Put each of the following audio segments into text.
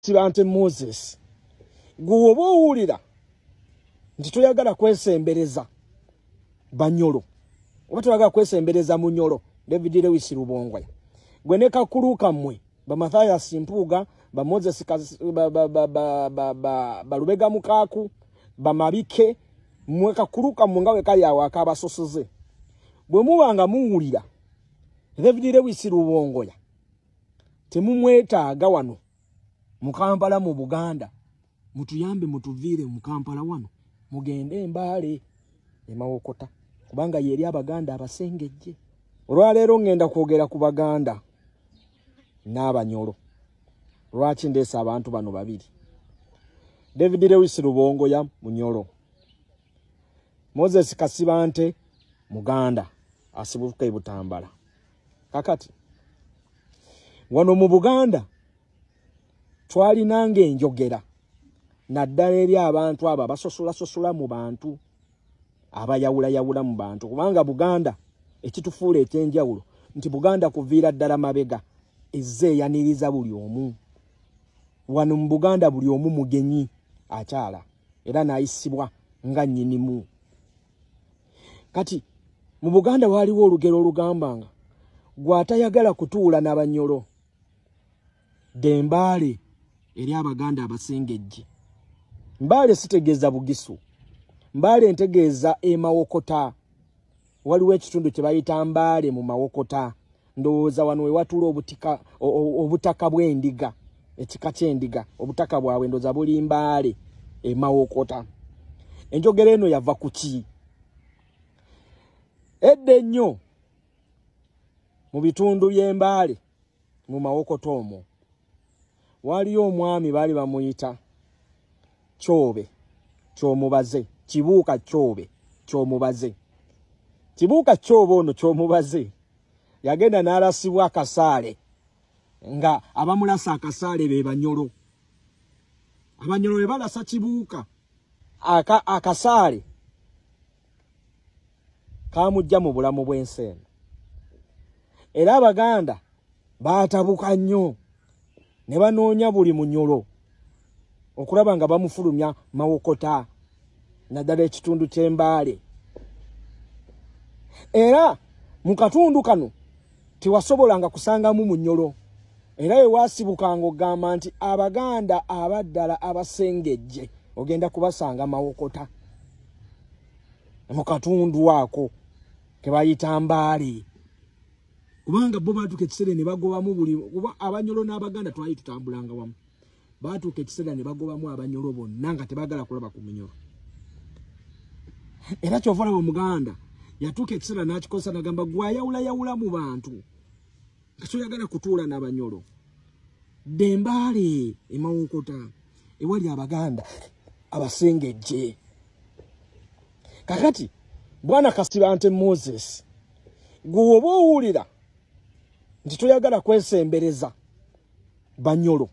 Sibante Moses gwoba owulira nti toyagala kwesembereza Banyoro oba toyagala kwesembereza Munyoro David Lewis Rubongwa gwe ne kakuluka mmwe ba Mathias Mpuuga ba Moses Balubega Mukaku ba Mabike mmwe kakuluka mungawe kali awaka abasosoze bwe mubanga muwulira David Lewis Rubongwa temumwetaaga wano mu Kampala mu Buganda mutuyambe mutuvire mu Kampala wano mugende Mbale emawokota kubanga yeri abaganda abasengejje olwaleero ngenda kwogera ku baganda n'Abanyoro lwaki ndeesa abantu bano babiri David Lewis Rubongwa Munyoro Moses Kasibante Muganda asibuka ibutambala kakati wano mu Buganda twali nange njogera naddala eri abantu aba basosola mu bantu abayawula mu bantu kubanga Buganda ekitufuula ekyenjawulo nti Buganda kuviira ddala mabega ezze yaniriza buli omu wano mu Buganda buli omu mugenyi akyala era naayisibwa nga nnyinimu kati mu Buganda waliwo olugero olugambanga gwatayagala kutuula n'Abanyoro Dembale eri abaganda abasengejje Mbale sitegeeza Bugisu Mbale ntegeeza emawokota waliwo ekitundu kye bayita Mbale mu mawokota ndowooza wano we watula obutaka bw'endiga ekika ky'endiga obutaka bwawe ndowooza buli Mbale emawokota enjogera eno yava ku ki edda ennyo mu bitundu by'Embale mu mawokota omwo waliyo omwami baali bamuyita Kyobe Kyomubaze Kibuuka Kyobe Kyomubaze Kibuuka Kyobe ono Kyomubaze yagenda n'alasibwa akasaale nga abamulasa akasaale be Banyoro Abanyoro be balasa Kibuuka akasaale kamujja mu bulamu bw'ensi eno era Abaganda baatabuka nnyo ne banoonya buli Munyoro okulaba nga bamufulumya mawokota naddala ekitundu ky'Embale era mu katundu kano tewasobolanga kusangamu Munyoro era we waasibukanga ogamba nti Abaganda abaddala abasengejje ogenda kubasanga mawokota mu katundu ako ke bayita Mbale kubanga bo baatuka ekiseera ne bagobamu buli kuba Abanyoro n'Abaganda twali tutambulanga wamu baatuka ekiseera ne bagobamu Abanyoro bonna nga tebagala kulaba ku Munyoro era kyovala Omuganda yatuuka ekiseera n'akikosa n'agamba gwayawula mu bantu nga kyoyagala kutuula n'Abanyoro Dembale emawokota ewali Abaganda abasengejje kakati Bwana Kasibante Moses gwoba owulira nti toyagala kwesembereza Banyoro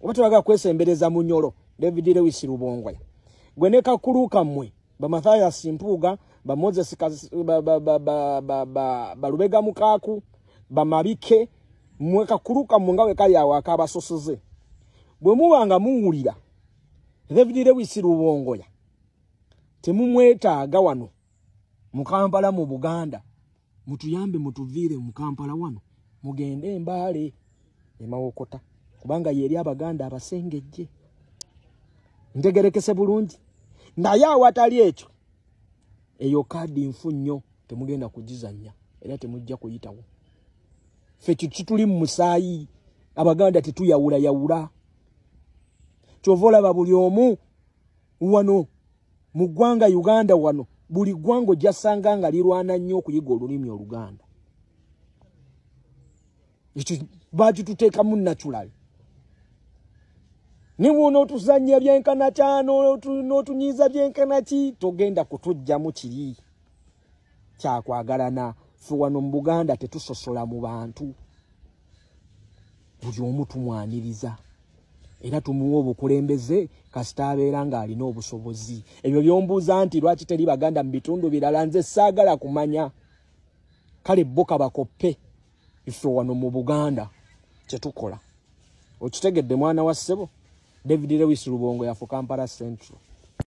oba toyagala kwesembereza Munyoro David Lewis Rubongwa gwe ne kakuluka mmwe ba Mathias Mpuuga ba Moses Balubega Mukaku ba Mabike mmwe kakuluka mmwe ngawe kali awaka abasosoze bwe mubanga muwulira David Lewis Rubongwa temumwetaaga wano mu Kampala mu Buganda mutuyambe mutuvire mu Kampala wano mugende Mbale emawokota kubanga yeri abaganda abasengejje ntegerekese bulungi naye awatali ekyo eyo kadi nfunyo temugenda kugizanya era temujja kuyitawo ffe kituli mu musaayi Abaganda tetuyawula kyovola babuli omu wano mu ggwanga Uganda wano buli ggwanga ojjasanga nga lirwana nnyo okuyiga olulimi Oluganda ekyo bakituteekamu natural ne bw'ona otuzannya byenkana kyano n'otunyiiza byenkana ki togenda kutujjamu kiri kyakwagalana ffe wano mu Buganda tetusosola mu bantu buli omu tumwaniriza era tumuwa obukulembeze kasita abeera ng'alina obusobozi ebyo byombuuza nti lwaki teri Baganda mu bitundu birala nze saagala kumanya kale bo kabakoppe ife wano mu Buganda kye tukola okitegedde mwana wa ssebo David Lewis Lubongo yafu Kampala Central